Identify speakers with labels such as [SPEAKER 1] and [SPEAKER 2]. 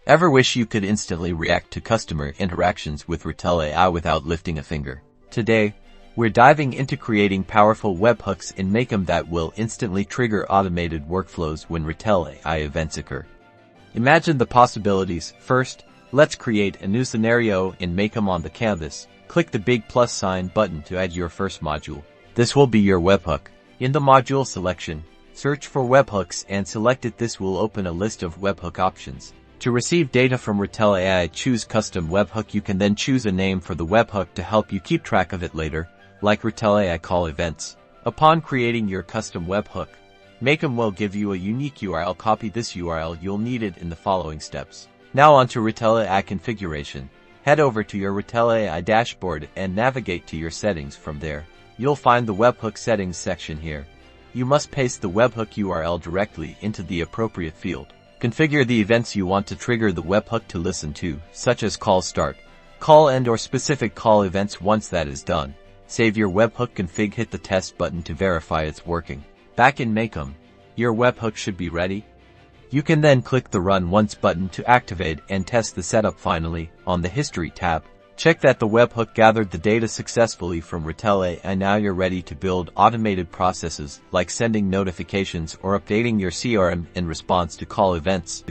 [SPEAKER 1] Ever wish you could instantly react to customer interactions with Retell AI without lifting a finger? Today, we're diving into creating powerful webhooks in Makem that will instantly trigger automated workflows when Retell AI events occur. Imagine the possibilities. First, let's create a new scenario in Makem on the canvas. Click the big plus sign button to add your first module. This will be your webhook. In the module selection, search for webhooks and select it. This will open a list of webhook options. To receive data from Retell AI, choose Custom Webhook. You can then choose a name for the webhook to help you keep track of it later, like Retell AI Call Events. Upon creating your custom webhook, Makem will give you a unique URL. Copy this URL. You'll need it in the following steps. Now on to Retell AI Configuration. Head over to your Retell AI dashboard and navigate to your settings. From there, you'll find the Webhook Settings section here. You must paste the webhook URL directly into the appropriate field. Configure the events you want to trigger the webhook to listen to, such as call start, call end, or specific call events. Once that is done, save your webhook config. Hit the test button to verify it's working. Back in Makem, your webhook should be ready. You can then click the Run Once button to activate and test the setup. Finally, on the History tab, check that the webhook gathered the data successfully from Retell AI. Now you're ready to build automated processes like sending notifications or updating your CRM in response to call events.